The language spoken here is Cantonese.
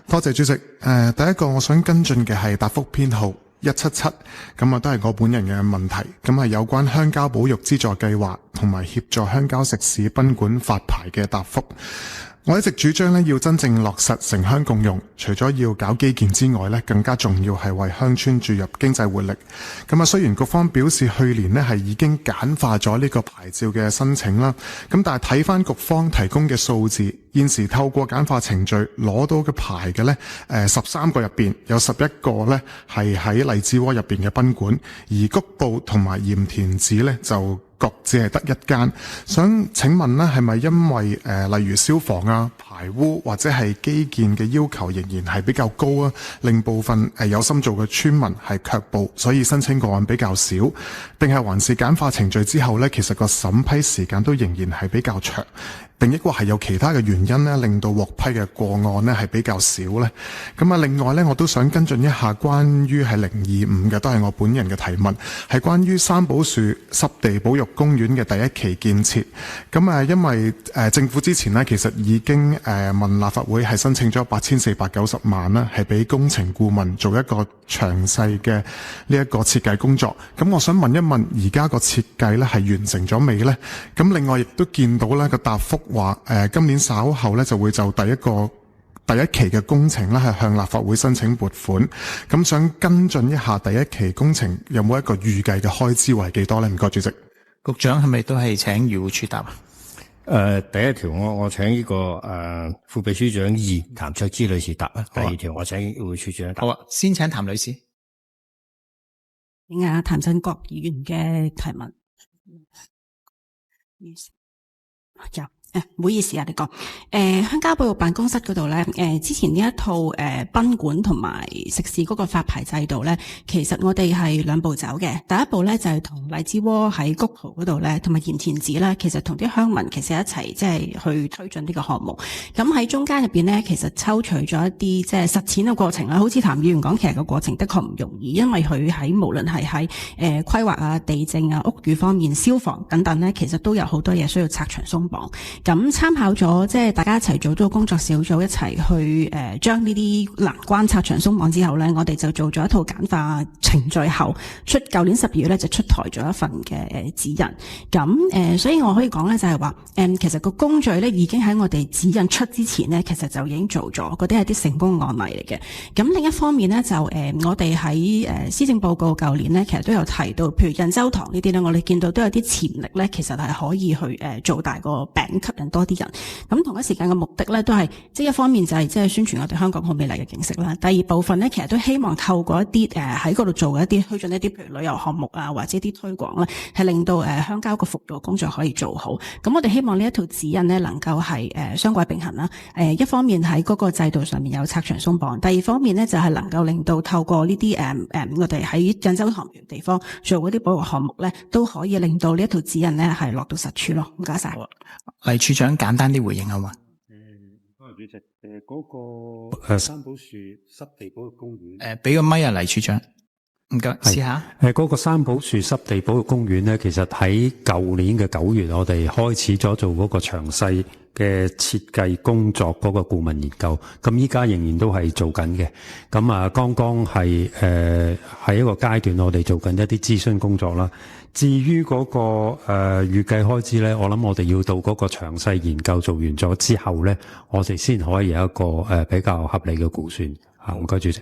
多謝主席。第一個我想跟進嘅係答覆編號177，咁啊都係我本人嘅問題，咁係有關鄉郊保育資助計劃同埋協助鄉郊食肆賓館發牌嘅答覆。我一直主張要真正落實城鄉共用，除咗要搞基建之外更加重要係為鄉村注入經濟活力。咁啊，雖然局方表示去年係已經簡化咗呢個牌照嘅申請啦，咁但係睇翻局方提供嘅數字，現時透過簡化程序攞到嘅牌嘅13個入邊有11個係喺荔枝窩入邊嘅賓館，而谷埔同埋鹽田梓就各自係得一間。想請問係咪因為例如消防啊、排污或者係基建嘅要求仍然係比較高啊，令部分有心做嘅村民係卻步，所以申請個案比較少？定係還是簡化程序之後其實個審批時間都仍然係比較長？定抑或係有其他嘅原因令到獲批嘅個案係比較少呢？咁啊，另外我都想跟進一下關於係025嘅，都係我本人嘅提問，係關於三寶樹濕地保育公園嘅第一期建設。咁啊，因為政府之前其實已經問立法會係申請咗8490萬啦，係俾工程顧問做一個詳細嘅呢一個設計工作。咁我想問一問，而家個設計係完成咗未呢？咁另外亦都見到個答覆話今年稍後就會就第一期嘅工程係向立法會申請撥款。咁想跟進一下第一期工程有冇一個預計嘅開支為幾多呢？唔該主席。局長係咪都係請漁護署答啊？第一條我請呢個副秘書長譚卓芝女士答啊。第二條我請漁護署長答。好啊，先請譚女士。譚振國議員嘅提問。唔好意思啊，你講鄉郊保育辦公室嗰度之前呢一套賓館同埋食肆嗰個發牌制度其實我哋係兩步走嘅。第一步就係同荔枝窩喺谷埔嗰度同埋鹽田梓其實同啲鄉民其實一齊即係去推進呢個項目。咁喺中間入邊其實抽取咗一啲即係實踐嘅過程啦。好似譚議員講，其實個過程的確唔容易，因為佢喺無論係喺規劃啊、地政啊、屋宇方面、消防等等其實都有好多嘢需要拆牆鬆綁。咁參考咗即係大家一齊做咗個工作小組，一齊去將呢啲難關拆牆鬆綁之後我哋就做咗一套簡化程序後，舊年12月就出台咗一份嘅指引。咁所以我可以講就係話其實個工序已經喺我哋指引出之前其實就已經做咗，嗰啲係啲成功案例嚟嘅。咁另一方面就我哋喺施政報告舊年其實都有提到，譬如印洲塘呢啲我哋見到都有啲潛力其實係可以去做大個餅，吸引多啲人。咁同一時間嘅目的都係即係一方面就係即係宣傳我哋香港好美麗嘅景色啦。第二部分其實都希望透過一啲喺嗰度做嘅一啲推進一啲譬如旅遊項目啊，或者啲推廣係令到鄉郊個服務工作可以做好。咁我哋希望呢一套指引能夠係雙軌並行啦。一方面喺嗰個制度上面有拆牆鬆綁，第二方面就係能夠令到透過呢啲我哋喺印洲塘地方做嗰啲保育項目都可以令到呢一套指引係落到實處咯。唔該晒。黎處長簡單啲回應好嘛？多謝主席。嗰個三寶樹濕地保育公園，俾個咪啊，黎處長，唔該，試下。嗰個三寶樹濕地保育公園咧，其實喺舊年嘅9月，我哋開始咗做嗰個詳細嘅設計工作嗰個顧問研究，咁依家仍然都係做緊嘅。咁啊，剛剛係喺一個階段，我哋做緊一啲諮詢工作啦。至於嗰個預計開支咧，我諗我哋要到嗰個詳細研究做完咗之後咧，我哋先可以有一個比較合理嘅估算。唔該主席。